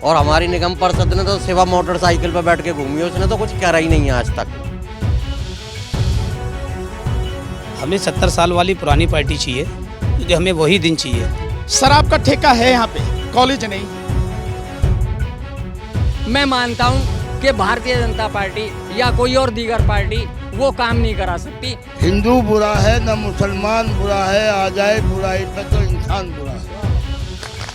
और हमारी निगम परिषद ने तो सिवा मोटरसाइकिल पर बैठ के घूमी है, उसने तो कुछ करा ही नहीं है आज तक। हमें 70 साल वाली पुरानी पार्टी चाहिए, क्योंकि हमें वही दिन चाहिए। शराब का ठेका है यहाँ पे, कॉलेज नहीं। मैं मानता हूँ कि भारतीय जनता पार्टी या कोई और दीगर पार्टी वो काम नहीं करा सकती। हिंदू बुरा है न मुसलमान बुरा है, आ जाए बुराई पे तो इंसान बुरा है।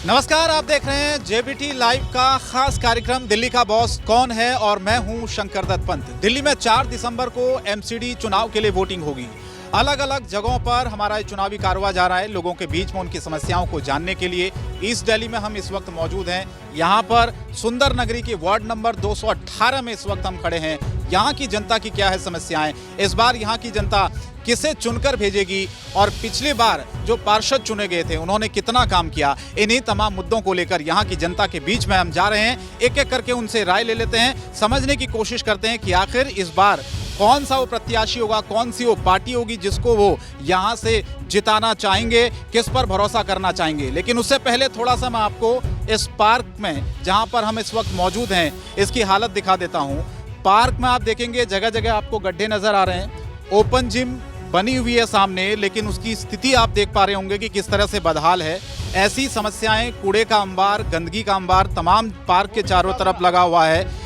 नमस्कार, आप देख रहे हैं जेबीटी लाइव का खास कार्यक्रम दिल्ली का बॉस कौन है और मैं हूं शंकर दत्त पंत। दिल्ली में 4 दिसंबर को एमसीडी चुनाव के लिए वोटिंग होगी। अलग अलग जगहों पर हमारा चुनावी कारवा जा रहा है, लोगों के बीच में उनकी समस्याओं को जानने के लिए। ईस्ट दिल्ली में हम इस वक्त मौजूद हैं। यहाँ पर सुंदर नगरी के वार्ड नंबर 218 में इस वक्त हम खड़े हैं। यहाँ की जनता की क्या है समस्याएं, इस बार यहाँ की जनता किसे चुनकर भेजेगी और पिछली बार जो पार्षद चुने गए थे उन्होंने कितना काम किया, इन्हीं तमाम मुद्दों को लेकर यहाँ की जनता के बीच में हम जा रहे हैं। एक एक करके उनसे राय ले लेते हैं, समझने की कोशिश करते हैं कि आखिर इस बार कौन सा वो प्रत्याशी होगा, कौन सी वो पार्टी होगी जिसको वो यहाँ से जिताना चाहेंगे, किस पर भरोसा करना चाहेंगे। लेकिन उससे पहले थोड़ा सा मैं आपको इस पार्क में जहाँ पर हम इस वक्त मौजूद हैं इसकी हालत दिखा देता हूँ। पार्क में आप देखेंगे जगह जगह आपको गड्ढे नजर आ रहे हैं। ओपन जिम बनी हुई है सामने, लेकिन उसकी स्थिति आप देख पा रहे होंगे कि किस तरह से बदहाल है। ऐसी समस्याएं, कूड़े का अंबार, गंदगी का अंबार तमाम पार्क के चारों तरफ लगा हुआ है।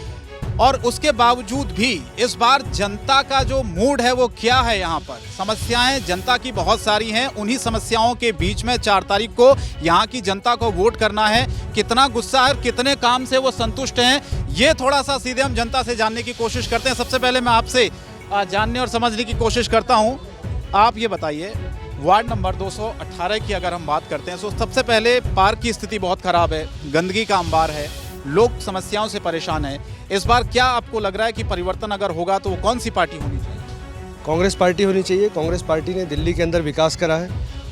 और उसके बावजूद भी इस बार जनता का जो मूड है वो क्या है, यहाँ पर समस्याएं जनता की बहुत सारी हैं। उन्हीं समस्याओं के बीच में 4 तारीख को यहाँ की जनता को वोट करना है। कितना गुस्सा है, कितने काम से वो संतुष्ट हैं, ये थोड़ा सा सीधे हम जनता से जानने की कोशिश करते हैं। सबसे पहले मैं आपसे जानने और समझने की कोशिश करता हूँ। आप ये बताइए, वार्ड नंबर 218 की अगर हम बात करते हैं तो सबसे पहले पार्क की स्थिति बहुत खराब है, गंदगी का अंबार है, लोग समस्याओं से परेशान हैं। इस बार क्या आपको लग रहा है कि परिवर्तन अगर होगा तो वो कौन सी पार्टी होनी चाहिए? कांग्रेस पार्टी होनी चाहिए। कांग्रेस पार्टी ने दिल्ली के अंदर विकास करा है।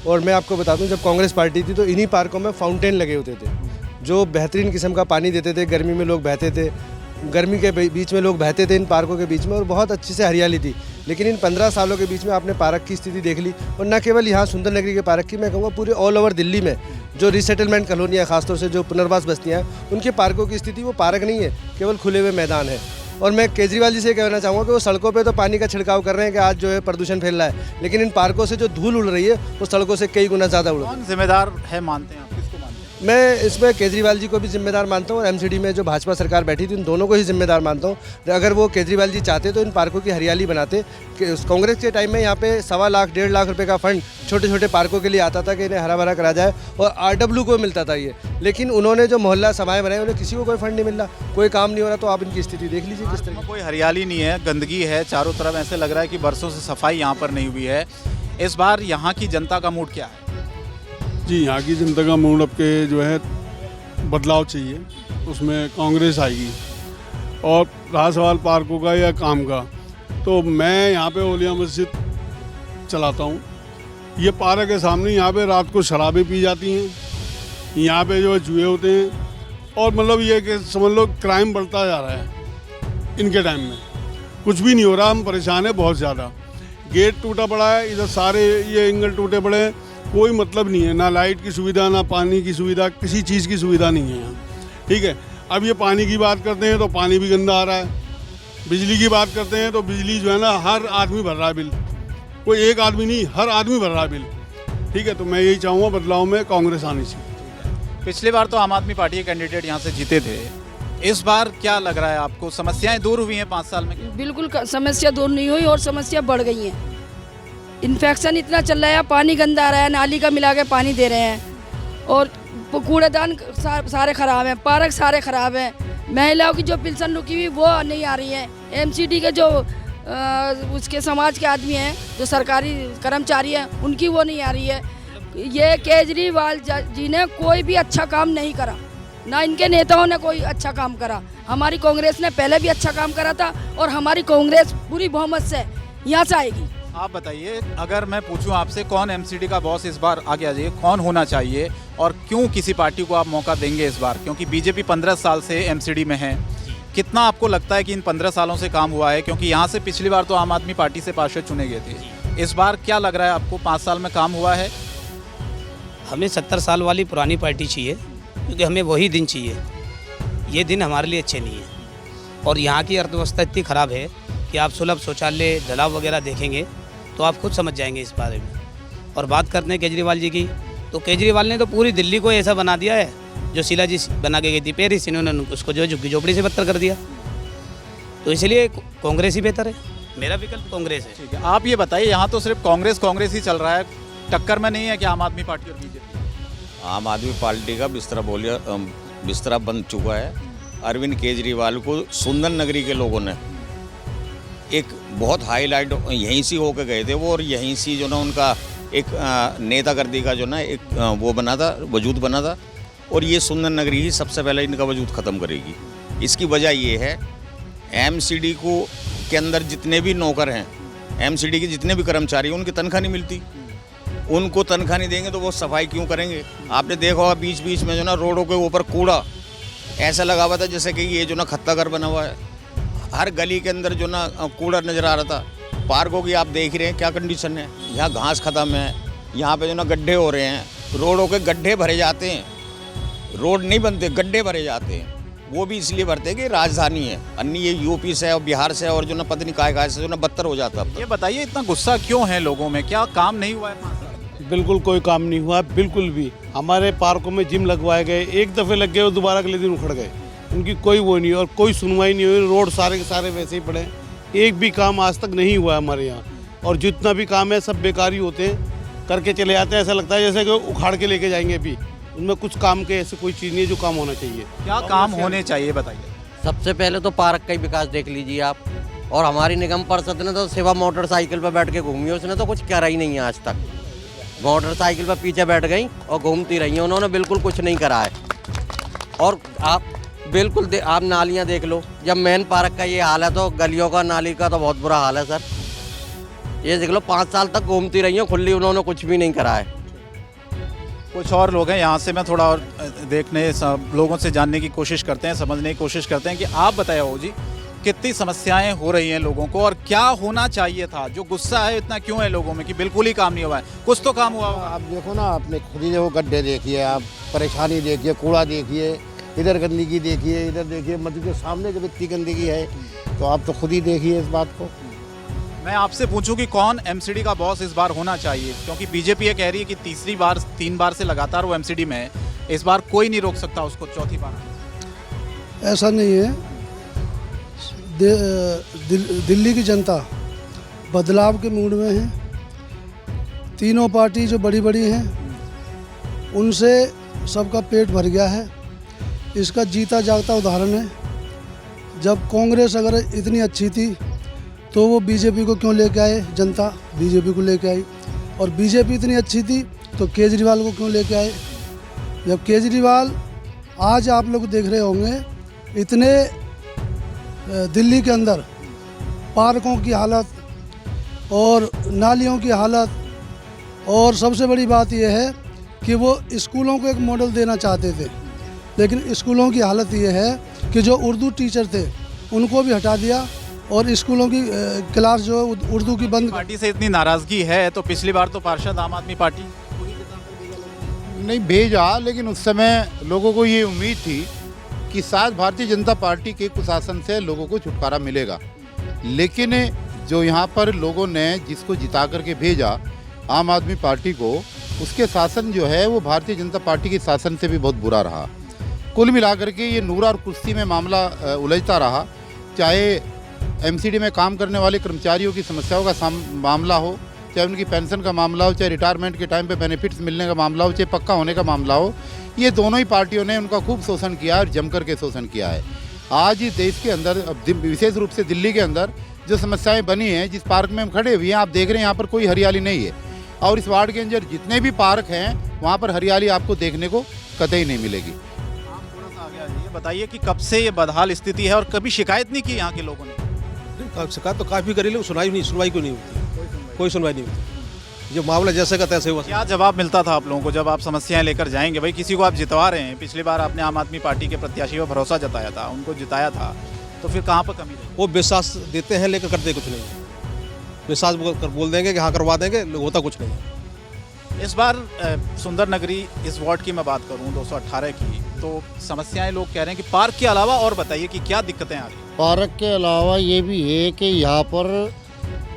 और मैं आपको बता दूं, जब कांग्रेस पार्टी थी तो इन्हीं पार्कों में फाउंटेन लगे होते थे जो बेहतरीन किस्म का पानी देते थे। गर्मी में लोग बहते थे, गर्मी के बीच में लोग बहते थे इन पार्कों के बीच में, और बहुत अच्छी से हरियाली थी। लेकिन इन 15 सालों के बीच में आपने पार्क की स्थिति देख ली। और न केवल यहाँ सुंदर नगरी के पार्क की, मैं कहूँगा पूरे ऑल ओवर दिल्ली में जो रिसेटलमेंट कॉलोनियाँ, खासतौर से जो पुनर्वास बस्तियाँ हैं, उनके पार्कों की स्थिति वो पार्क नहीं है, केवल खुले हुए मैदान है। और मैं केजरीवाल जी से कहना चाहूँगा कि वो सड़कों पे तो पानी का छिड़काव कर रहे हैं कि आज जो है प्रदूषण फैल रहा है, लेकिन इन पार्कों से जो धूल उड़ रही है वो सड़कों से कई गुना ज़्यादा उड़ रही है। कौन जिम्मेदार है मानते हैं आप, किसको मानते हैं? मैं इसमें केजरीवाल जी को भी जिम्मेदार मानता हूँ और एमसीडी में जो भाजपा सरकार बैठी थी उन दोनों को ही जिम्मेदार मानता हूँ। अगर वो केजरीवाल जी चाहते तो इन पार्कों की हरियाली बनाते। कांग्रेस के टाइम में यहाँ पे 1.25 लाख 1.5 लाख रुपए का फंड छोटे छोटे पार्कों के लिए आता था कि इन्हें हरा भरा करा जाए, और RW को मिलता था ये। लेकिन उन्होंने जो मोहल्ला समाए बनाए, उन्हें किसी को कोई फंड नहीं मिल रहा, कोई काम नहीं हो रहा। तो आप इनकी स्थिति देख लीजिए किस तरह। कोई हरियाली नहीं है, गंदगी है चारों तरफ, ऐसे लग रहा है कि बरसों से सफाई यहाँ पर नहीं हुई है। इस बार यहाँ की जनता का मूड क्या है? जी, यहाँ की जनता का मूड अब के जो है बदलाव चाहिए, उसमें कांग्रेस आएगी। और रहा सवाल पार्कों का या काम का, तो मैं यहाँ पे ओलिया मस्जिद चलाता हूँ। ये पार्क है सामने, यहाँ पे रात को शराबें पी जाती हैं, यहाँ पे जो है जुए होते हैं, और मतलब ये कि समझ लो क्राइम बढ़ता जा रहा है। इनके टाइम में कुछ भी नहीं हो रहा, हम परेशान हैं बहुत ज़्यादा। गेट टूटा पड़ा है, इधर सारे ये एंगल टूटे पड़े हैं, कोई मतलब नहीं है, ना लाइट की सुविधा, ना पानी की सुविधा, किसी चीज़ की सुविधा नहीं है यहाँ। ठीक है, अब ये पानी की बात करते हैं तो पानी भी गंदा आ रहा है। बिजली की बात करते हैं तो बिजली जो है ना, हर आदमी भर रहा है बिल, कोई एक आदमी नहीं, हर आदमी भर रहा है बिल। ठीक है, तो मैं यही चाहूँगा बदलाव में कांग्रेस आनी चाहिए। पिछली बार तो आम आदमी पार्टी के कैंडिडेट यहाँ से जीते थे, इस बार क्या लग रहा है आपको? समस्याएं दूर हुई हैं 5 साल में? बिल्कुल समस्या दूर नहीं हुई और समस्या बढ़ गई है। इन्फेक्शन इतना चल रहा है, पानी गंदा आ रहा है, नाली का मिला के पानी दे रहे हैं, और कूड़ेदान सारे ख़राब हैं, पार्क सारे ख़राब हैं। महिलाओं की जो पेंशन रुकी हुई वो नहीं आ रही है। एमसीडी के जो उसके समाज के आदमी हैं, जो सरकारी कर्मचारी हैं, उनकी वो नहीं आ रही है। ये केजरीवाल जी ने कोई भी अच्छा काम नहीं करा, ना इनके नेताओं ने कोई अच्छा काम करा। हमारी कांग्रेस ने पहले भी अच्छा काम करा था, और हमारी कांग्रेस पूरी बहुमत से यहाँ से आएगी। आप बताइए, अगर मैं पूछूं आपसे कौन एमसीडी का बॉस इस बार आगे आ जाइए, कौन होना चाहिए और क्यों किसी पार्टी को आप मौका देंगे इस बार? क्योंकि बीजेपी 15 साल से एमसीडी में है, कितना आपको लगता है कि इन 15 सालों से काम हुआ है? क्योंकि यहाँ से पिछली बार तो आम आदमी पार्टी से पार्षद चुने गए थे, इस बार क्या लग रहा है आपको, 5 साल में काम हुआ है? हमें 70 साल वाली पुरानी पार्टी चाहिए, क्योंकि हमें वही दिन चाहिए। ये दिन हमारे लिए अच्छे नहीं हैं। और यहाँ की अर्थव्यवस्था इतनी ख़राब है कि आप सुलभ शौचालय ढलाव वगैरह देखेंगे तो आप खुद समझ जाएंगे इस बारे में। और बात करते हैं केजरीवाल जी की, तो केजरीवाल ने तो पूरी दिल्ली को ऐसा बना दिया है, जो शीला जी बना के गई थी पेरिस, इन्होंने उसको जो झुग्गी झोपड़ी से बदतर कर दिया। तो इसलिए कांग्रेस ही बेहतर है, मेरा विकल्प कांग्रेस है। ठीक है, आप ये बताइए, यहाँ तो सिर्फ कांग्रेस ही चल रहा है, टक्कर में नहीं है कि आम आदमी पार्टी और बीजेपी? आम आदमी पार्टी का बिस्तरा बन चुका है। अरविंद केजरीवाल को सुंदर नगरी के लोगों ने एक बहुत हाईलाइट यहीं से होकर गए थे वो, और यहीं से जो ना उनका एक नेतागर्दी का जो ना एक वो बना था, वजूद बना था। और ये सुंदर नगरी ही सबसे पहले इनका वजूद ख़त्म करेगी। इसकी वजह ये है, एमसीडी को के अंदर जितने भी नौकर हैं, एमसीडी के जितने भी कर्मचारी हैं, उनकी तनख्वाह नहीं मिलती। उनको तनख्वाह नहीं देंगे तो वो सफाई क्यों करेंगे? आपने देखा होगा बीच बीच में जो ना रोडों के ऊपर कूड़ा ऐसा लगा हुआ था जैसे कि ये जो ना खत्ता घर बना हुआ है। हर गली के अंदर जो ना कूड़ा नज़र आ रहा था। पार्कों की आप देख रहे हैं क्या कंडीशन है, यहाँ घास ख़त्म है, यहाँ पे जो ना गड्ढे हो रहे हैं, रोडों के गड्ढे भरे जाते हैं। रोड नहीं बनते, गड्ढे भरे जाते हैं। वो भी इसलिए भरते हैं कि राजधानी है, अन्य ये यूपी से और बिहार से और जो ना पता नहीं काय से जो ना बदतर हो जाता है। ये बताइए, इतना गुस्सा क्यों है लोगों में? क्या काम नहीं हुआ है? बिल्कुल कोई काम नहीं हुआ, बिल्कुल भी। हमारे पार्कों में जिम लगवाए गए, एक दफ़े लग गए और दोबारा अगले दिन उखड़ गए। उनकी कोई वो नहीं, और कोई सुनवाई नहीं हुई। रोड सारे के सारे वैसे ही पड़े, एक भी काम आज तक नहीं हुआ है हमारे यहाँ। और जितना भी काम है सब बेकार ही होते हैं, करके चले जाते हैं। ऐसा लगता है जैसे कि उखाड़ के लेके जाएंगे अभी। उनमें कुछ काम के ऐसे कोई चीज़ नहीं है जो काम होना चाहिए। क्या काम होने चाहिए बताइए? सबसे पहले तो पार्क का ही विकास देख लीजिए आप। और हमारी निगम परिषद ने तो सेवा मोटरसाइकिल पर बैठ के घूमी, उसने तो कुछ करा ही नहीं है आज तक। मोटरसाइकिल पर पीछे बैठ गई और घूमती रही हैं, उन्होंने बिल्कुल कुछ नहीं करा है। और आप बिल्कुल आप नालियां देख लो, जब मेन पार्क का ये हाल है तो गलियों का, नाली का तो बहुत बुरा हाल है सर। ये देख लो, 5 साल तक घूमती रही हैं खुली, उन्होंने कुछ भी नहीं करा है। कुछ और लोग हैं यहाँ से, मैं थोड़ा और देखने सब लोगों से जानने की कोशिश करते हैं, समझने की कोशिश करते हैं कि आप बताया हो जी, कितनी समस्याएं हो रही हैं लोगों को और क्या होना चाहिए था? जो गुस्सा है इतना क्यों है लोगों में कि बिल्कुल ही काम नहीं हुआ है? कुछ तो काम हुआ होगा। आप देखो ना, आपने खुद ही देखो, गड्ढे देखिए, आप परेशानी देखिए, कूड़ा देखिए, इधर गंदगी देखिए, इधर देखिए, मस्जिद के सामने जब इतनी गंदगी है तो आप तो खुद ही देखिए इस बात को। मैं आपसे पूछूं कि कौन एमसीडी का बॉस इस बार होना चाहिए, क्योंकि बीजेपी ये कह रही है कि 3 बार से लगातार वो एमसीडी में है, इस बार कोई नहीं रोक सकता उसको 4थी बार। ऐसा नहीं है। दिल्ली की जनता बदलाव के मूड में है। तीनों पार्टी जो बड़ी बड़ी हैं उनसे सबका पेट भर गया है। इसका जीता जागता उदाहरण है, जब कांग्रेस अगर इतनी अच्छी थी तो वो बीजेपी को क्यों लेके आए? जनता बीजेपी को लेके आई। और बीजेपी इतनी अच्छी थी तो केजरीवाल को क्यों लेके आए? जब केजरीवाल, आज आप लोग देख रहे होंगे, इतने दिल्ली के अंदर पार्कों की हालत और नालियों की हालत, और सबसे बड़ी बात यह है कि वो स्कूलों को एक मॉडल देना चाहते थे, लेकिन स्कूलों की हालत ये है कि जो उर्दू टीचर थे उनको भी हटा दिया और स्कूलों की क्लास जो उर्दू की बंद। पार्टी से इतनी नाराजगी है तो पिछली बार तो पार्षद आम आदमी पार्टी नहीं भेजा, लेकिन उस समय लोगों को ये उम्मीद थी कि शायद भारतीय जनता पार्टी के कुशासन से लोगों को छुटकारा मिलेगा। लेकिन जो यहाँ पर लोगों ने जिसको जिता करके भेजा आम आदमी पार्टी को, उसके शासन जो है वो भारतीय जनता पार्टी के शासन से भी बहुत बुरा रहा। कुल मिलाकर के ये नूरा और कुश्ती में मामला उलझता रहा। चाहे एमसीडी में काम करने वाले कर्मचारियों की समस्याओं का मामला हो, चाहे उनकी पेंशन का मामला हो, चाहे रिटायरमेंट के टाइम पे बेनिफिट्स मिलने का मामला हो, चाहे पक्का होने का मामला हो, ये दोनों ही पार्टियों ने उनका खूब शोषण किया और जमकर के शोषण किया है। आज देश के अंदर, विशेष रूप से दिल्ली के अंदर जो समस्याएं बनी हैं, जिस पार्क में हम खड़े हुए हैं आप देख रहे हैं यहाँ पर कोई हरियाली नहीं है, और इस वार्ड के अंदर जितने भी पार्क हैं वहाँ पर हरियाली आपको देखने को कतई नहीं मिलेगी। आप थोड़ा सा आगे आइए, बताइए कि कब से ये बदहाल स्थिति है और कभी शिकायत नहीं की यहाँ के लोगों ने? शिकायत तो काफ़ी करी, लेकिन सुनवाई क्यों नहीं होती? कोई सुनवाई नहीं होती। जो मामला जैसे का तैसे हुआ। क्या जवाब मिलता था आप लोगों को जब आप समस्याएं लेकर जाएंगे? भाई किसी को आप जितवा रहे हैं, पिछली बार आपने आम आदमी पार्टी के प्रत्याशी पर भरोसा जताया था, उनको जिताया था, तो फिर कहाँ पर कमी रही? वो विश्वास देते हैं लेकर करते कुछ नहीं। विश्वास बोल देंगे कि हाँ करवा देंगे, होता कुछ नहीं। इस बार सुंदर नगरी, इस वार्ड की मैं बात करूँ 218 की, तो समस्याएं लोग कह रहे हैं कि पार्क के अलावा और बताइए कि क्या दिक्कतें आ रही हैं। पार्क के अलावा ये भी है कि यहाँ पर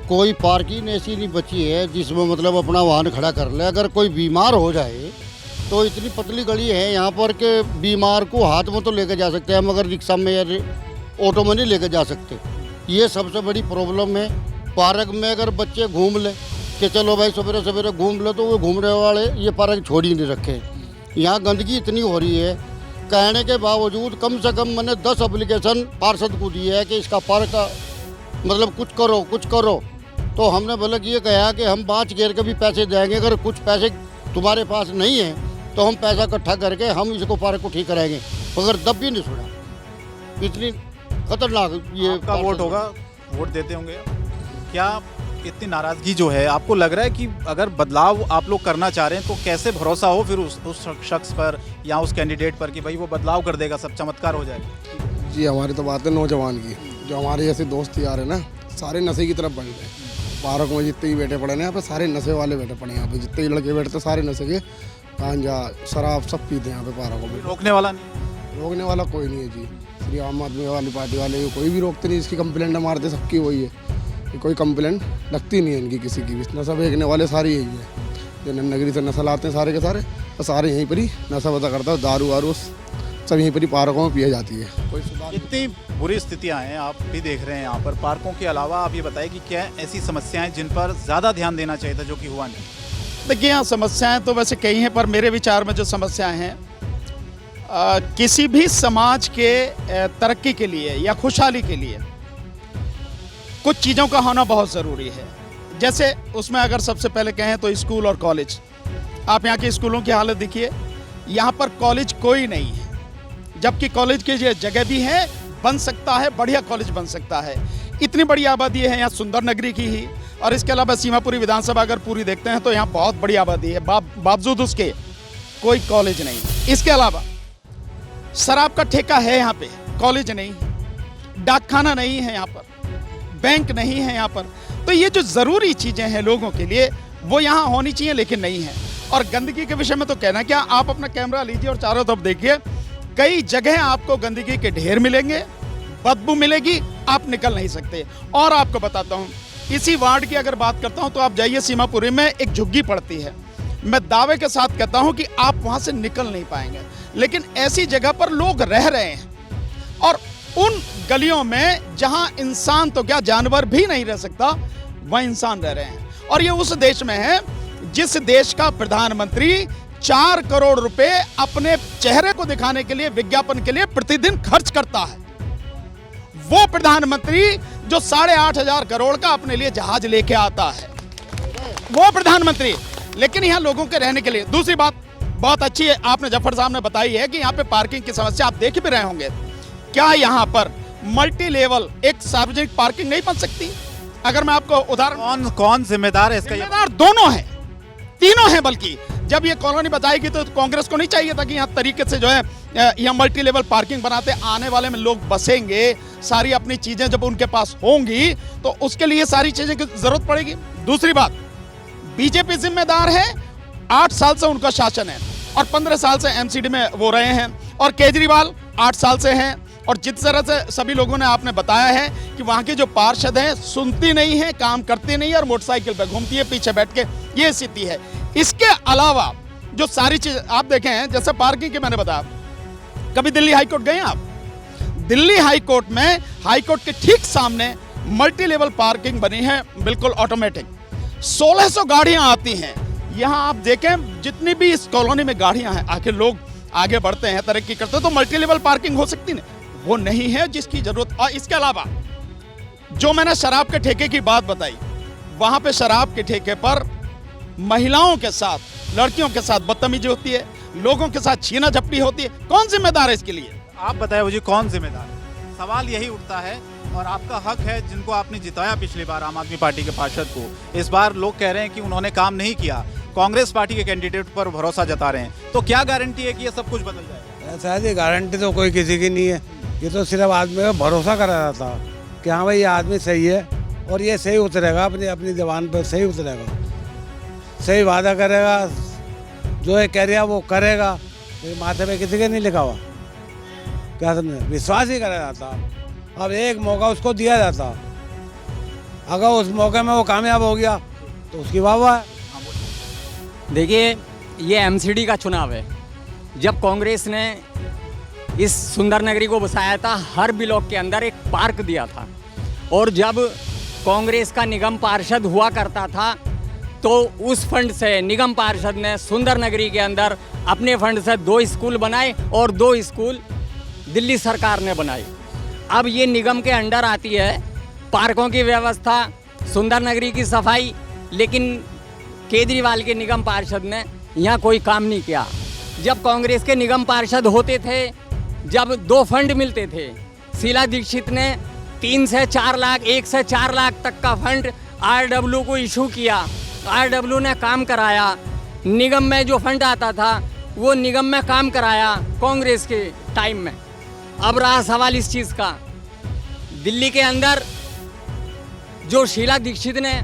कोई पार्किंग ऐसी नहीं बची है जिसमें मतलब अपना वाहन खड़ा कर ले। अगर कोई बीमार हो जाए तो इतनी पतली गली है यहाँ पर कि बीमार को हाथ में तो लेकर जा सकते हैं हम, मगर रिक्शा में या ऑटो में नहीं लेकर जा सकते। ये सबसे बड़ी प्रॉब्लम है। पार्क में अगर बच्चे घूम ले कि चलो भाई सवेरे सवेरे घूम ले, तो वो घूमने वाले ये पार्क छोड़ ही नहीं रखे। यहाँ गंदगी इतनी हो रही है, कहने के बावजूद कम से कम मैंने 10 एप्लीकेशन पार्षद को दी है कि इसका पार्क का मतलब कुछ करो। तो हमने बोला कि ये कहा कि हम बाँच घेर के भी पैसे देंगे, अगर कुछ पैसे तुम्हारे पास नहीं है तो हम पैसा इकट्ठा करके हम इसको पार्क को ठीक कराएंगे, मगर दब भी नहीं सुना। इतनी खतरनाक ये आपका वोट होगा, वोट देते होंगे। क्या इतनी नाराज़गी जो है, आपको लग रहा है कि अगर बदलाव आप लोग करना चाह रहे हैं तो कैसे भरोसा हो फिर उस शख्स पर या उस कैंडिडेट पर कि भाई वो बदलाव कर देगा, सब चमत्कार हो जाएगा? जी हमारी तो बात है नौजवान की, जो हमारे जैसे दोस्त यार है ना, सारे नशे की तरफ बढ़ गए। पार्क में जितने भी बैठे पड़े ना यहाँ पे सारे नशे वाले बैठे पड़े। यहाँ पे जितने लड़के बैठते सारे नशे के, गांजा शराब सब पीते हैं यहाँ पे पार्कों में। रोकने वाला नहीं? रोकने वाला कोई नहीं है जी। श्री आम आदमी वाली पार्टी वाले कोई भी रोकते नहीं। इसकी कंप्लेंट मारते सबकी वही है, कोई कंप्लेंट लगती नहीं है इनकी किसी की भी। नशा बेचने वाले सारे यही है, जो नगरी से नशा लाते हैं सारे के सारे, तो सारे यहीं पर ही नशा पता करता है। दारू वारू सब यहीं पर ही पार्कों में पिया जाती है। कोई इतनी बुरी स्थितियां हैं, आप भी देख रहे हैं यहाँ पर। पार्कों के अलावा आप ये बताइए कि क्या ऐसी समस्याएं जिन पर ज़्यादा ध्यान देना चाहिए था जो कि हुआ नहीं? देखिए यहाँ समस्याएं तो वैसे कई हैं, पर मेरे विचार में जो समस्याएं हैं किसी भी समाज के तरक्की के लिए या खुशहाली के लिए कुछ चीज़ों का होना बहुत ज़रूरी है। जैसे उसमें अगर सबसे पहले कहें तो स्कूल और कॉलेज। आप यहाँ के स्कूलों की हालत देखिए, यहाँ पर कॉलेज कोई नहीं है, जबकि कॉलेज की जगह भी है, बन सकता है, बढ़िया कॉलेज बन सकता है। इतनी बड़ी आबादी है यहाँ सुंदर नगरी की ही, और इसके अलावा सीमापुरी विधानसभा अगर पूरी देखते हैं तो यहाँ बहुत बड़ी आबादी है, बावजूद उसके कोई कॉलेज नहीं। इसके अलावा शराब का ठेका है यहाँ पे, कॉलेज नहीं, डाकखाना नहीं है यहाँ पर, बैंक नहीं है यहाँ पर। तो ये जो ज़रूरी चीज़ें हैं लोगों के लिए वो यहाँ होनी चाहिए, लेकिन नहीं है। और गंदगी के विषय में तो कहना क्या, आप अपना कैमरा लीजिए और चारों तरफ देखिए, कई जगह आपको गंदगी के ढेर मिलेंगे, बदबू मिलेगी, आप निकल नहीं सकते। और आपको बताता हूँ, इसी वार्ड की अगर बात करता हूँ तो आप जाइए सीमापुरी में एक झुग्गी पड़ती है, मैं दावे के साथ कहता हूँ कि आप वहाँ से निकल नहीं पाएंगे। लेकिन ऐसी जगह पर लोग रह रहे हैं, और उन गलियों में जहाँ इंसान तो क्या जानवर भी नहीं रह सकता, वह इंसान रह रहे हैं। और ये उस देश में है जिस देश का प्रधानमंत्री 4 करोड़ रुपए अपने चेहरे को दिखाने के लिए, विज्ञापन के लिए प्रतिदिन खर्च करता है। वो प्रधानमंत्री जो 8,500 करोड़ का अपने लिए जहाज लेके आता है, वो प्रधानमंत्री। लेकिन यहाँ लोगों के रहने के लिए। दूसरी बात बहुत अच्छी है, आपने जफर साहब ने बताई है कि यहाँ पे पार्किंग की समस्या आप देख भी रहे होंगे। क्या यहाँ पर मल्टी लेवल एक सार्वजनिक पार्किंग नहीं बन सकती? अगर मैं आपको उदाहरण, कौन जिम्मेदार है इसका? जिम्मेदार दोनों हैं, तीनों हैं। बल्कि जब ये कॉलोनी बताएगी तो कांग्रेस को नहीं चाहिए था कि यहाँ तरीके से जो है यहाँ मल्टी लेवल पार्किंग बनाते। आने वाले में लोग बसेंगे, सारी अपनी चीजें जब उनके पास होंगी तो उसके लिए सारी चीजें की जरूरत पड़ेगी। दूसरी बात, बीजेपी जिम्मेदार है, 8 साल से उनका शासन है और 15 साल से एमसीडी में वो रहे हैं, और केजरीवाल 8 साल से हैं। और जिस तरह से सभी लोगों ने आपने बताया है कि वहाँ की जो पार्षद हैं सुनती नहीं है, काम करती नहीं है और मोटरसाइकिल पे घूमती है पीछे बैठ के, ये स्थिति है। इसके अलावा जो सारी चीज आप देखें हैं, जैसे पार्किंग की मैंने बताया, कभी दिल्ली हाईकोर्ट गए आप? दिल्ली हाईकोर्ट में हाईकोर्ट के ठीक सामने मल्टी लेवल पार्किंग बनी है, बिल्कुल ऑटोमेटिक। 1600 गाड़ियां आती हैं यहाँ। आप देखें जितनी भी इस कॉलोनी में गाड़ियां हैं, आखिर लोग आगे बढ़ते हैं, तरक्की करते हैं, तो मल्टी लेवल पार्किंग हो सकती नहीं, वो नहीं है जिसकी जरूरत। और इसके अलावा जो मैंने शराब के ठेके की बात बताई, वहां पे शराब के ठेके पर महिलाओं के साथ, लड़कियों के साथ बदतमीजी होती है, लोगों के साथ छीना झपटी होती है। कौन जिम्मेदार है इसके लिए? आप बताएं मुझे, कौन जिम्मेदार है? सवाल यही उठता है, और आपका हक है, जिनको आपने जिताया पिछली बार आम आदमी पार्टी के पार्षद को। इस बार लोग कह रहे हैं कि उन्होंने काम नहीं किया, कांग्रेस पार्टी के कैंडिडेट पर भरोसा जता रहे हैं, तो क्या गारंटी है कि ये सब कुछ बदल जाएगा? शायद ये गारंटी तो कोई किसी की नहीं है, ये तो सिर्फ आदमी का भरोसा करा जाता कि हाँ भाई ये आदमी सही है और ये सही उतरेगा, अपनी जबान पर सही उतरेगा, सही वादा करेगा, जो है कह रहा वो करेगा, मेरे माथे पे किसी के नहीं लिखा हुआ, क्या समझे, विश्वास ही करा जाता। अब एक मौका उसको दिया जाता, अगर उस मौके में वो कामयाब हो गया तो उसकी वाह वाह है। देखिए, ये एमसीडी का चुनाव है। जब कांग्रेस ने इस सुंदर नगरी को बसाया था, हर ब्लॉक के अंदर एक पार्क दिया था, और जब कांग्रेस का निगम पार्षद हुआ करता था तो उस फंड से निगम पार्षद ने सुंदर नगरी के अंदर अपने फंड से 2 स्कूल बनाए और 2 स्कूल दिल्ली सरकार ने बनाए। अब ये निगम के अंडर आती है पार्कों की व्यवस्था, सुंदर नगरी की सफाई, लेकिन केजरीवाल के निगम पार्षद ने यहाँ कोई काम नहीं किया। जब कांग्रेस के निगम पार्षद होते थे, जब 2 फंड मिलते थे, शीला दीक्षित ने 3 से 4 लाख, 1 से 4 लाख तक का फंड आरडब्ल्यू को इशू किया। आरडब्ल्यू ने काम कराया, निगम में जो फंड आता था वो निगम में काम कराया कांग्रेस के टाइम में। अब रहा सवाल इस चीज़ का, दिल्ली के अंदर जो शीला दीक्षित ने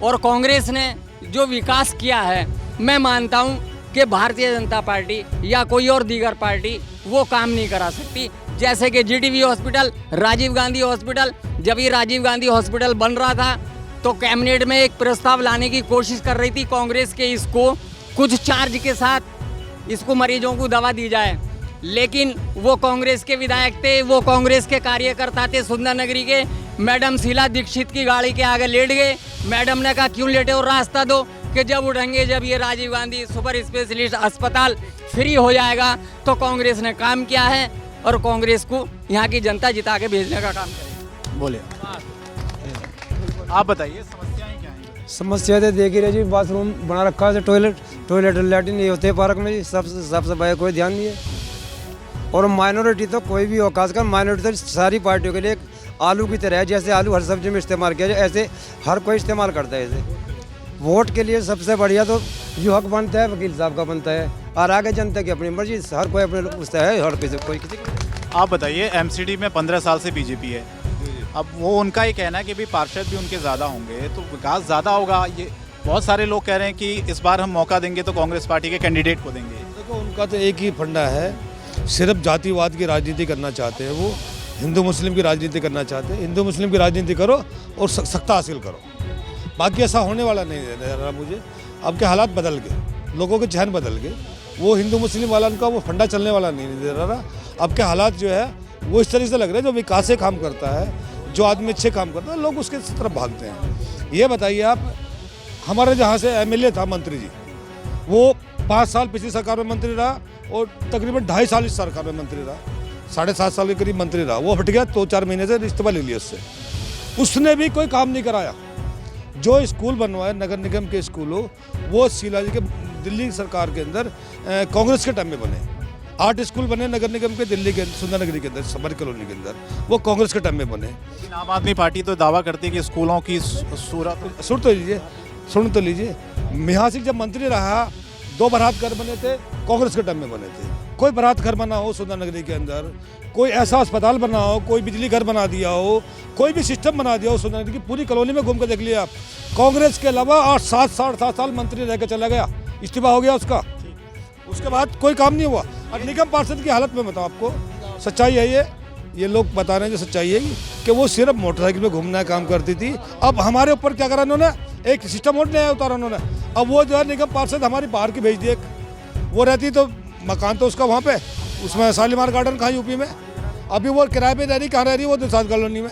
और कांग्रेस ने जो विकास किया है, मैं मानता हूं कि भारतीय जनता पार्टी या कोई और दीगर पार्टी वो काम नहीं करा सकती। जैसे कि GTB hospital, Rajiv Gandhi hospital, जब ये राजीव गांधी हॉस्पिटल बन रहा था तो कैबिनेट में एक प्रस्ताव लाने की कोशिश कर रही थी कांग्रेस के, इसको कुछ चार्ज के साथ इसको मरीजों को दवा दी जाए, लेकिन वो कांग्रेस के विधायक थे, वो कांग्रेस के कार्यकर्ता थे सुंदर नगरी के। मैडम शीला दीक्षित की गाड़ी के आगे लेट गए। मैडम ने कहा क्यों लेटे हो, रास्ता दो, कि जब उठेंगे, जब ये राजीव गांधी सुपर स्पेशलिस्ट अस्पताल फ्री हो जाएगा तो कांग्रेस ने काम किया है और कांग्रेस को यहाँ की जनता जिता के भेजने का काम करेगी। बोलिए, आप बताइए समस्याएं क्या हैं? समस्या तो देख ही रहे जी, बाथरूम बना रखा है, टॉयलेट लैट्रिन नहीं होते पार्क में जी, सब सफाई कोई ध्यान नहीं है। और माइनॉरिटी तो कोई भी हो, खासकर माइनॉरिटी तो सारी पार्टियों के लिए एक आलू की तरह है। जैसे आलू हर सब्जी में इस्तेमाल किया जाए, ऐसे हर कोई इस्तेमाल करता है। ऐसे वोट के लिए सबसे बढ़िया तो जो हक बनता है वकील साहब का बनता है, और आगे जनता की अपनी मर्जी, हर कोई अपने पूछता है, हर किसी। आप बताइए, एमसीडी में 15 साल से बीजेपी है, अब वो उनका ही कहना है कि भी पार्षद भी उनके ज़्यादा होंगे तो विकास ज़्यादा होगा। ये बहुत सारे लोग कह रहे हैं कि इस बार हम मौका देंगे तो कांग्रेस पार्टी के कैंडिडेट को देंगे। देखो, उनका तो एक ही फंडा है, सिर्फ जातिवाद की राजनीति करना चाहते हैं। वो हिंदू मुस्लिम की राजनीति करना चाहते हैं। हिंदू मुस्लिम की राजनीति करो और सत्ता हासिल करो, बाकी ऐसा होने वाला नहीं है रहा मुझे। अब के हालात बदल गए, लोगों के चहन बदल गए, वो हिंदू मुस्लिम वाला उनका वो फंडा चलने वाला नहीं दे रहा। अब के हालात जो है वो इस तरह से लग रहे हैं, जो विकास से काम करता है, जो आदमी अच्छे काम करता है, लोग उसके तरफ भागते हैं। ये बताइए आप, हमारे जहाँ से एमएलए था मंत्री जी, वो 5 साल पिछली सरकार में मंत्री रहा और तकरीबन 2.5 साल इस सरकार में मंत्री रहा, 7.5 साल के करीब मंत्री रहा। वो हट गया, 2-4 महीने से इस्तीफा ले लिया उससे। उसने भी कोई काम नहीं कराया। जो स्कूल बनवाए नगर निगम के स्कूल हो, वो शीला जी के दिल्ली सरकार के अंदर कांग्रेस के टाइम में बने। 8 स्कूल बने नगर निगम के दिल्ली के सुंदर नगरी के अंदर, समर कॉलोनी के अंदर, वो कांग्रेस के टाइम में बने। लेकिन आम आदमी पार्टी तो दावा करती है कि स्कूलों की सूरत, सुन तो लीजिए, मियाँ सिंह जब मंत्री रहा, 2 बारात घर बने थे, कांग्रेस के टाइम में बने थे। कोई बारात घर बना हो सुंदर नगरी के अंदर, कोई ऐसा अस्पताल बना हो, कोई बिजली घर बना दिया हो, कोई भी सिस्टम बना दिया हो सुंदर नगरी की पूरी कॉलोनी में घूम कर देख लिया आप। कांग्रेस के अलावा 8-7 साल मंत्री रह कर चला गया, इस्तीफा हो गया उसका, उसके बाद कोई काम नहीं हुआ। और निगम पार्षद की हालत में बताओ आपको, सच्चाई है ये लोग बता रहे हैं जो सच्चाई है कि वो सिर्फ मोटरसाइकिल में घूमना काम करती थी। अब हमारे ऊपर क्या करा उन्होंने, एक सिस्टम और नया उतारा उन्होंने। अब वो जो है निगम पार्षद हमारी बाहर की भेज दी, वो रहती तो मकान तो उसका वहाँ पे, उसमें शालीमार गार्डन कहाँ यूपी में, अभी वो किराए पे रह रही, कहाँ रह रही है वो दिलशाद कॉलोनी में।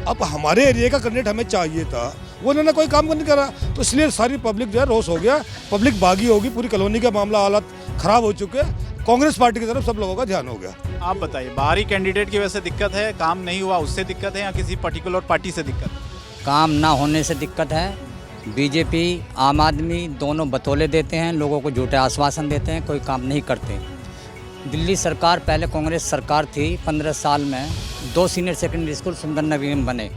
अब हमारे एरिया का कैंडिडेट हमें चाहिए था, वो उन्होंने कोई काम नहीं करा, तो इसलिए सारी पब्लिक जो है रोष हो गया, पब्लिक बागी होगी, पूरी कॉलोनी का मामला हालत खराब हो चुके, कांग्रेस पार्टी की तरफ सब लोगों का ध्यान हो गया। आप बताइए, बाहरी कैंडिडेट की वजह से दिक्कत है, काम नहीं हुआ उससे दिक्कत है, या किसी पर्टिकुलर पार्टी से दिक्कत है? काम ना होने से दिक्कत है। बीजेपी, आम आदमी दोनों बतौले देते हैं, लोगों को झूठे आश्वासन देते हैं, कोई काम नहीं करते। दिल्ली सरकार, पहले कांग्रेस सरकार थी, 15 साल में 2 सीनियर सेकेंडरी स्कूल सुंदर नगरी में बने।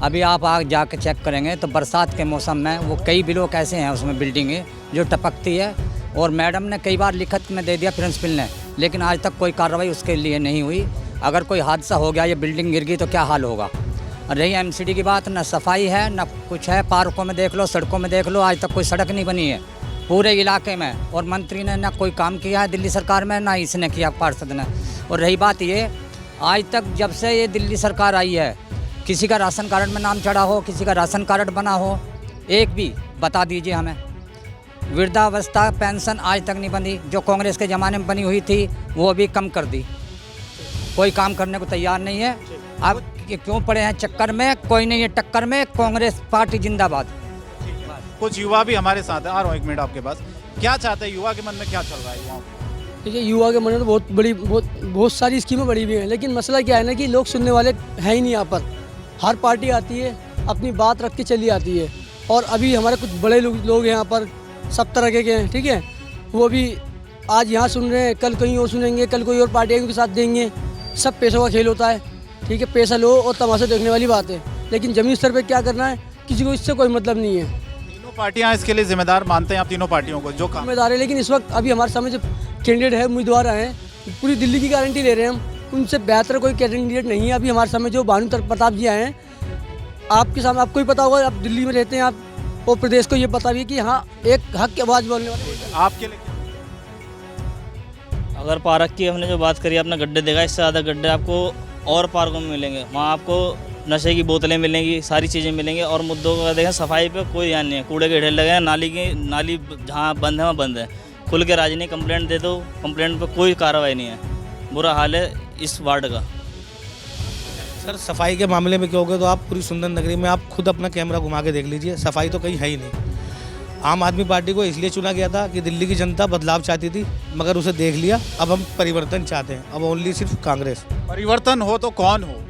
अभी आप आगे जाके चेक करेंगे तो बरसात के मौसम में वो कई ब्लॉक ऐसे हैं उसमें बिल्डिंगें जो टपकती है, और मैडम ने कई बार लिखत में दे दिया प्रिंसिपल ने, लेकिन आज तक कोई कार्रवाई उसके लिए नहीं हुई। अगर कोई हादसा हो गया, ये बिल्डिंग गिर गई तो क्या हाल होगा। और रही एमसीडी की बात, ना सफाई है ना कुछ है, पार्कों में देख लो, सड़कों में देख लो, आज तक कोई सड़क नहीं बनी है। पूरे इलाके में, और मंत्री ने ना कोई काम किया है दिल्ली सरकार में, ना इसने किया पार्षद ने। और रही बात ये, आज तक जब से ये दिल्ली सरकार आई है, किसी का राशन कार्ड में नाम चढ़ा हो, किसी का राशन कार्ड बना हो, एक भी बता दीजिए हमें। वृद्धावस्था पेंशन आज तक नहीं बनी, जो कांग्रेस के ज़माने में बनी हुई थी वो भी कम कर दी। कोई काम करने को तैयार नहीं है। अब क्यों पड़े हैं चक्कर में, कोई नहीं है टक्कर में, कांग्रेस पार्टी जिंदाबाद। कुछ युवा भी हमारे साथ हैं, आ रहा हूँ 1 मिनट आपके पास। क्या चाहते हैं युवा के मन में, क्या चल रहा है युवाओं को? देखिए, युवा के मन में तो बहुत सारी स्कीमें बड़ी हुई हैं, लेकिन मसला क्या है ना कि लोग सुनने वाले हैं ही नहीं। यहाँ पर हर पार्टी आती है, अपनी बात रख के चली आती है। और अभी हमारे कुछ बड़े लोग यहाँ पर सब तरह के हैं, ठीक है, वो भी आज यहाँ सुन रहे हैं, कल कहीं और सुनेंगे, कल कोई और पार्टी के साथ देंगे। सब पैसों का खेल होता है, ठीक है, पैसा लो और तमाशा देखने वाली बात है। लेकिन ज़मीन स्तर पे क्या करना है, किसी को इससे कोई मतलब नहीं है। तीनों पार्टियां इसके लिए जिम्मेदार मानते हैं आप तीनों पार्टियों को जो काम? जिम्मेदार है, लेकिन इस वक्त अभी हमारे सामने जो कैंडिडेट है, उम्मीदवार हैं, पूरी दिल्ली की गारंटी ले रहे हैं हम, उनसे बेहतर कोई कैंडिडेट नहीं है अभी हमारे सामने। जो भानु प्रताप जी आए हैं, आपके सामने, आपको ही पता होगा, आप दिल्ली में रहते हैं आप, और प्रदेश को ये पता भी है कि हाँ एक हक की आवाज़ बोलने वाले। आपके लिए अगर पार्क की हमने जो बात करी, आपने गड्ढे देखा, इससे ज़्यादा गड्ढे आपको और पार्कों में मिलेंगे। वहाँ आपको नशे की बोतलें मिलेंगी, सारी चीज़ें मिलेंगी। और मुद्दों का देखें, सफाई पे कोई ध्यान नहीं है, कूड़े के ढेर लगे हैं, नाली जहाँ बंद है वहाँ बंद है, खुल के राजी नहीं। कंप्लेंट दे दो, कंप्लेंट पे कोई कार्रवाई नहीं है। बुरा हाल है इस वार्ड का। सर, सफाई के मामले में क्योंकि तो आप पूरी सुंदर नगरी में आप खुद अपना कैमरा घुमा के देख लीजिए, सफाई तो कहीं है ही नहीं। आम आदमी पार्टी को इसलिए चुना गया था कि दिल्ली की जनता बदलाव चाहती थी, मगर उसे देख लिया। अब हम परिवर्तन चाहते हैं, अब ओनली सिर्फ कांग्रेस। परिवर्तन हो तो कौन हो?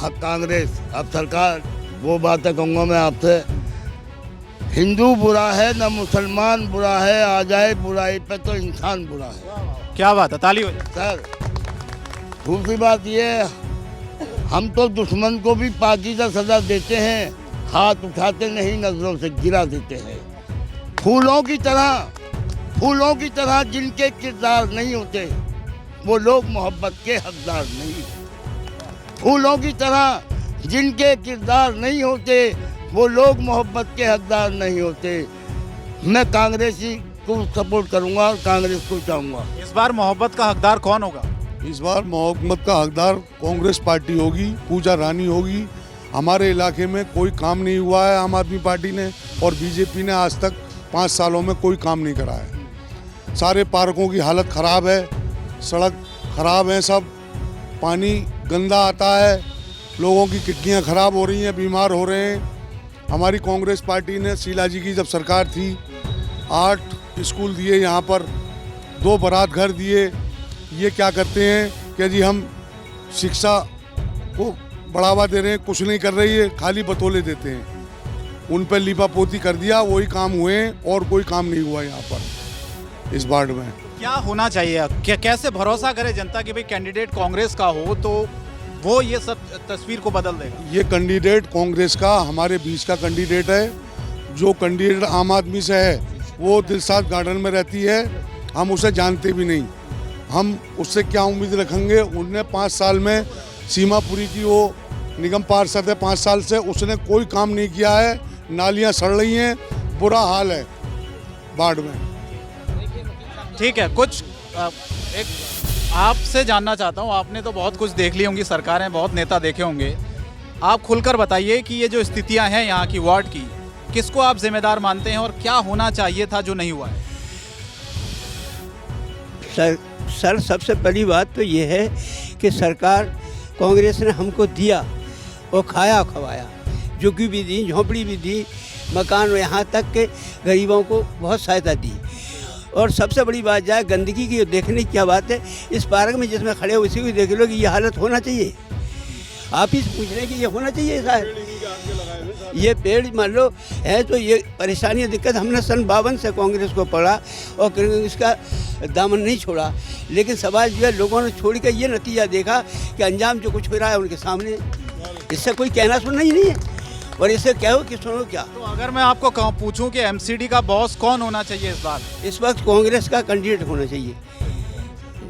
कांग्रेस। अब सरकार, वो बातें कहूँगा मैं आपसे, हिंदू बुरा है ना मुसलमान बुरा है, आ जाए बुराई पे तो इंसान बुरा है। क्या बात है, ताली हो जाए। सर, दूसरी बात ये, हम तो दुश्मन को भी पाकीज़ा सजा देते हैं, हाथ उठाते नहीं, नजरों से गिरा देते हैं। फूलों की तरह जिनके किरदार नहीं होते, वो लोग मोहब्बत के हकदार नहीं। फूलों की तरह जिनके किरदार नहीं होते, वो लोग मोहब्बत के हकदार नहीं होते। मैं कांग्रेसी को सपोर्ट करूंगा और कांग्रेस को चाहूँगा। इस बार मोहब्बत का हकदार कौन होगा? इस बार मोहम्मद का हकदार कांग्रेस पार्टी होगी, पूजा रानी होगी। हमारे इलाके में कोई काम नहीं हुआ है आम आदमी पार्टी ने, और बीजेपी ने आज तक 5 सालों में कोई काम नहीं करा है। सारे पार्कों की हालत ख़राब है, सड़क ख़राब है, सब पानी गंदा आता है, लोगों की किडनियाँ ख़राब हो रही हैं, बीमार हो रहे हैं। हमारी कांग्रेस पार्टी ने, शीला जी की जब सरकार थी, 8 स्कूल दिए यहाँ पर, 2 बारात घर दिए। ये क्या करते हैं कि जी हम शिक्षा को बढ़ावा दे रहे हैं, कुछ नहीं कर रही है, खाली बतौले देते हैं। उन पर लिपापोती कर दिया, वही काम हुए, और कोई काम नहीं हुआ यहाँ पर इस वार्ड में। क्या होना चाहिए? कैसे भरोसा करे जनता कि भाई कैंडिडेट कांग्रेस का हो तो वो ये सब तस्वीर को बदल देगा? ये कैंडिडेट कांग्रेस का हमारे बीच का कैंडिडेट है। जो कैंडिडेट आम आदमी से है, वो दिलशाद गार्डन में रहती है, हम उसे जानते भी नहीं। हम उससे क्या उम्मीद रखेंगे? उनने 5 साल में सीमापुरी की, वो निगम पार्षद है 5 साल से, उसने कोई काम नहीं किया है। नालियां सड़ रही हैं, बुरा हाल है वार्ड में। ठीक है, कुछ एक आपसे जानना चाहता हूँ, आपने तो बहुत कुछ देख ली होंगी, सरकारें, बहुत नेता देखे होंगे। आप खुलकर बताइए कि ये जो स्थितियाँ हैं यहाँ की वार्ड की, किसको आप जिम्मेदार मानते हैं और क्या होना चाहिए था जो नहीं हुआ है? सर, सबसे पहली बात तो ये है कि सरकार कांग्रेस ने हमको दिया और खाया खवाया, झुग्गी भी दी, झोंपड़ी भी दी, मकान, यहाँ तक के गरीबों को बहुत सहायता दी। और सबसे बड़ी बात जाए गंदगी की, देखने की क्या बात है, इस पार्क में जिसमें खड़े हो उसी को देख लो कि ये हालत होना चाहिए। आप ही पूछ रहे हैं कि ये होना चाहिए शायद। ये पेड़ मान लो है तो ये परेशानी दिक्कत हमने सन 52 से कांग्रेस को पढ़ा और इसका दामन नहीं छोड़ा, लेकिन समाज जो है लोगों ने छोड़ कर ये नतीजा देखा कि अंजाम जो कुछ हो रहा है उनके सामने, इससे कोई कहना सुनना ही नहीं है। और इससे क्या हो कि सुनो क्या। तो अगर मैं आपको पूछूं कि एमसीडी का बॉस कौन होना चाहिए इस बार? इस वक्त कांग्रेस का कैंडिडेट होना चाहिए।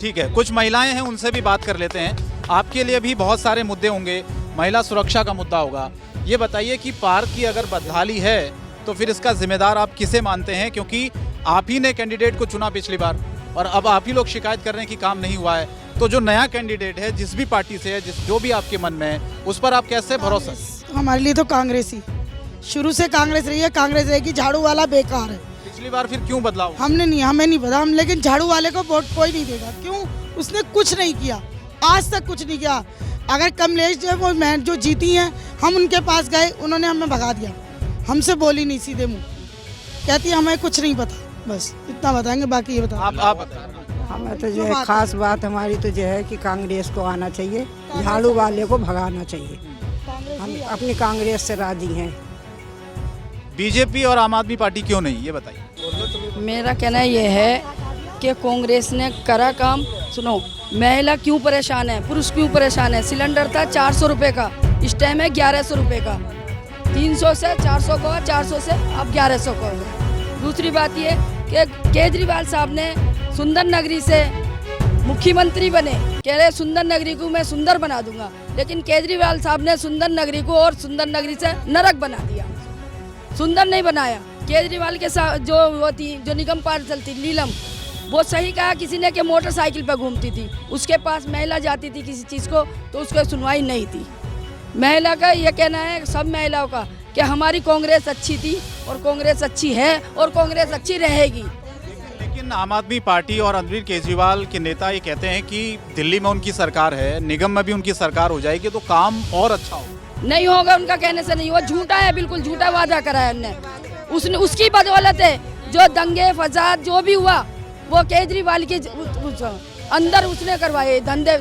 ठीक है, कुछ महिलाएं हैं, उनसे भी बात कर लेते हैं। आपके लिए भी बहुत सारे मुद्दे होंगे, महिला सुरक्षा का मुद्दा होगा। ये बताइए कि पार्क की अगर बदहाली है तो फिर इसका जिम्मेदार आप किसे मानते हैं? क्योंकि आप ही ने कैंडिडेट को चुना पिछली बार और अब आप ही लोग शिकायत कर रहे हैं कि काम नहीं हुआ है, तो जो नया कैंडिडेट है जिस भी पार्टी से है, जो भी आपके मन में है, उस पर आप कैसे भरोसा? हमारे लिए तो कांग्रेस ही, शुरू से कांग्रेस रही है, कांग्रेस रहेगी। झाड़ू वाला बेकार है। पिछली बार फिर क्यों बदलाव? हमें नहीं पता, हम लेकिन झाड़ू वाले को वोट कोई नहीं देगा। क्यों? उसने कुछ नहीं किया, आज तक कुछ नहीं किया। अगर कमलेश जो वो मैं जो जीती हैं, हम उनके पास गए, उन्होंने हमें भगा दिया, हमसे बोली नहीं, सीधे मुंह कहती हमें कुछ नहीं पता, बस इतना बताएंगे, बाकी ये बता। आप हमें तो जो है खास बात हमारी तो जो है कि कांग्रेस को आना चाहिए, झाड़ू वाले को भगाना चाहिए। हम अपनी कांग्रेस से राजी हैं। बीजेपी और आम आदमी पार्टी क्यों नहीं, ये बताइए। मेरा कहना ये है कि कांग्रेस ने करा काम। सुनो, महिला क्यों परेशान है, पुरुष क्यों परेशान है? सिलेंडर था 400 रुपये का, इस टाइम है 1100 रुपये का। 300 से 400 को, 400 से अब 1100 को। दूसरी बात ये कि केजरीवाल साहब ने सुंदर नगरी से मुख्यमंत्री बने, कह रहे सुंदर नगरी को मैं सुंदर बना दूंगा, लेकिन केजरीवाल साहब ने सुंदर नगरी को और सुंदर नगरी से नरक बना दिया, सुंदर नहीं बनाया। केजरीवाल के साथ जो वो थी, जो निगम पार्षद थी नीलम, वो सही कहा किसी ने कि मोटरसाइकिल पर घूमती थी, उसके पास महिला जाती थी किसी चीज़ को तो उसको सुनवाई नहीं थी। महिला का ये कहना है, सब महिलाओं का, कि हमारी कांग्रेस अच्छी थी और कांग्रेस अच्छी है और कांग्रेस अच्छी रहेगी। लेकिन आम आदमी पार्टी और अरविंद केजरीवाल के नेता ये कहते हैं कि दिल्ली में उनकी सरकार है, निगम में भी उनकी सरकार हो जाएगी तो काम और अच्छा होगा। नहीं होगा, उनका कहने से नहीं हुआ, झूठा है, बिल्कुल झूठा वादा करा है उनने। उसने उसकी बदौलत है जो दंगे फसाद जो भी हुआ वो केजरीवाल के अंदर उसने करवाए धंधे,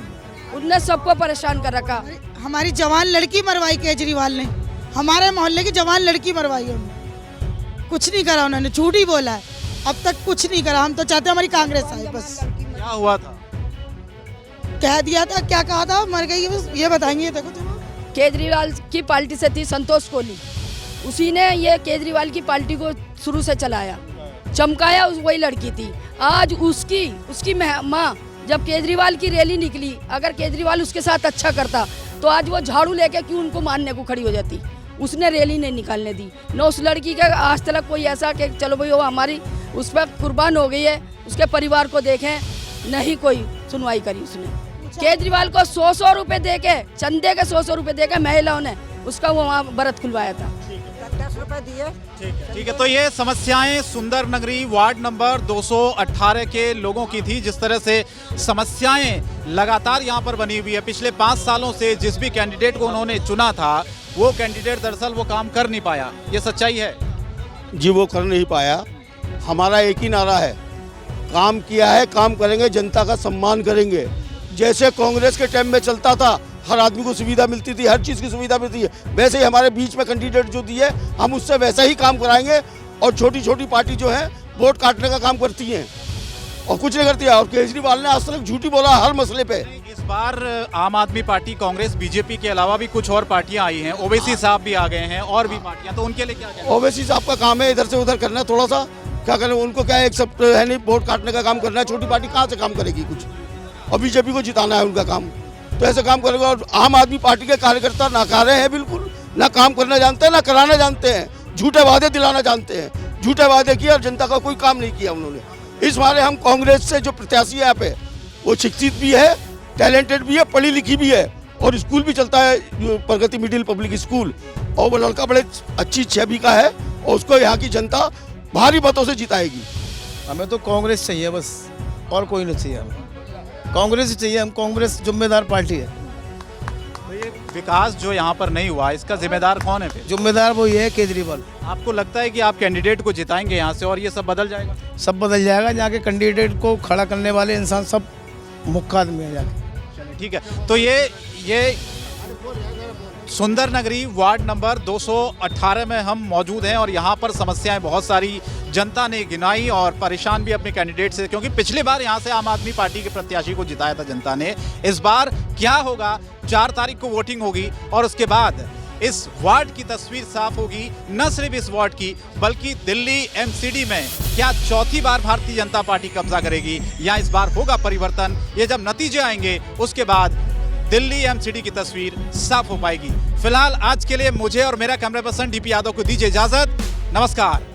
उसने सबको परेशान कर रखा। हमारी जवान लड़की मरवाई केजरीवाल ने, हमारे मोहल्ले की जवान लड़की मरवाई उन्होंने, कुछ नहीं करा उन्होंने, झूठ ही बोला है, अब तक कुछ नहीं करा। हम तो चाहते हैं हमारी कांग्रेस आए बस। क्या हुआ था? कह दिया था, क्या कहा था, मर गई बस, ये बताएंगे। देखो केजरीवाल की पार्टी से थी संतोष कोहली, उसी ने ये केजरीवाल की पार्टी को शुरू से चलाया, चमकाया, वही लड़की थी। आज उसकी माँ जब केजरीवाल की रैली निकली, अगर केजरीवाल उसके साथ अच्छा करता तो आज वो झाड़ू लेके क्यों उनको मारने को खड़ी हो जाती? उसने रैली नहीं निकालने दी। न उस लड़की का आज तक कोई ऐसा कि चलो भाई वो हमारी उस पर कुर्बान हो गई है, उसके परिवार को देखें, नहीं कोई सुनवाई करी उसने। केजरीवाल को 100 रुपए दे के, चंदे के 100 रुपए दे के महिलाओं ने उसका वो वहाँ व्रत खुलवाया था। 10 रुपए दिए। ठीक है, तो ये समस्याएं सुंदर नगरी वार्ड नंबर 218 के लोगों की थी। जिस तरह से समस्याएं लगातार यहाँ पर बनी हुई है, पिछले 5 सालों से जिस भी कैंडिडेट को उन्होंने चुना था वो कैंडिडेट दरअसल वो काम कर नहीं पाया, ये सच्चाई है जी, वो कर नहीं पाया। हमारा एक ही नारा है, काम किया है, काम करेंगे, जनता का सम्मान करेंगे। जैसे कांग्रेस के टाइम में चलता था, हर आदमी को सुविधा मिलती थी, हर चीज़ की सुविधा मिलती है, वैसे ही हमारे बीच में कैंडिडेट जो दिए, हम उससे वैसा ही काम कराएंगे। और छोटी छोटी पार्टी जो है वोट काटने का काम करती हैं और कुछ नहीं करती है। और केजरीवाल ने आज तक झूठी बोला हर मसले पे। इस बार आम आदमी पार्टी, कांग्रेस, बीजेपी के अलावा भी कुछ और पार्टियां आई हैं, ओवैसी साहब भी आ गए हैं और भी पार्टियां, तो उनके लिए क्या कहना? ओवैसी साहब का काम है इधर से उधर करना, थोड़ा सा क्या करें, उनको क्या है, एक सब है नहीं, वोट काटने का काम करना है। छोटी पार्टी कहाँ से काम करेगी कुछ, और बीजेपी को जिताना है उनका काम, तो ऐसे काम करेगा। और आम आदमी पार्टी के कार्यकर्ता नाकारे हैं, बिल्कुल ना काम करना जानते हैं, ना कराना जानते हैं, झूठे वादे दिलाना जानते हैं। झूठे वादे किए और जनता का कोई काम नहीं किया उन्होंने। इस बारे हम कांग्रेस से जो प्रत्याशी है यहाँ पे, वो शिक्षित भी है, टैलेंटेड भी है, पढ़ी लिखी भी है, और स्कूल भी चलता है, प्रगति मिडिल पब्लिक स्कूल, और वो लड़का बड़े अच्छी छवि का है और उसको यहाँ की जनता भारी मतों से जिताएगी। हमें तो कांग्रेस चाहिए बस, और कोई नहीं चाहिए हमें, कांग्रेस ही चाहिए। हम कांग्रेस जिम्मेदार पार्टी है। तो ये विकास जो यहाँ पर नहीं हुआ, इसका जिम्मेदार कौन है फिर? जिम्मेदार वो ये है केजरीवाल। आपको लगता है कि आप कैंडिडेट को जिताएंगे यहाँ से और ये सब बदल जाएगा? सब बदल जाएगा, यहाँ के कैंडिडेट को खड़ा करने वाले इंसान सब मुख्य आदमी है जाके। चलिए ठीक है, तो ये सुंदर नगरी वार्ड नंबर 218 में हम मौजूद हैं और यहाँ पर समस्याएं बहुत सारी जनता ने गिनाई और परेशान भी अपने कैंडिडेट से, क्योंकि पिछली बार यहाँ से आम आदमी पार्टी के प्रत्याशी को जिताया था जनता ने। इस बार क्या होगा, 4 तारीख को वोटिंग होगी और उसके बाद इस वार्ड की तस्वीर साफ होगी। न सिर्फ इस वार्ड की बल्कि दिल्ली एमसीडी में क्या चौथी बार भारतीय जनता पार्टी कब्जा करेगी या इस बार होगा परिवर्तन, ये जब नतीजे आएंगे उसके बाद दिल्ली एमसीडी की तस्वीर साफ हो पाएगी। फिलहाल आज के लिए मुझे और मेरा कैमरा पर्सन डीपी यादव को दीजिए इजाजत। नमस्कार।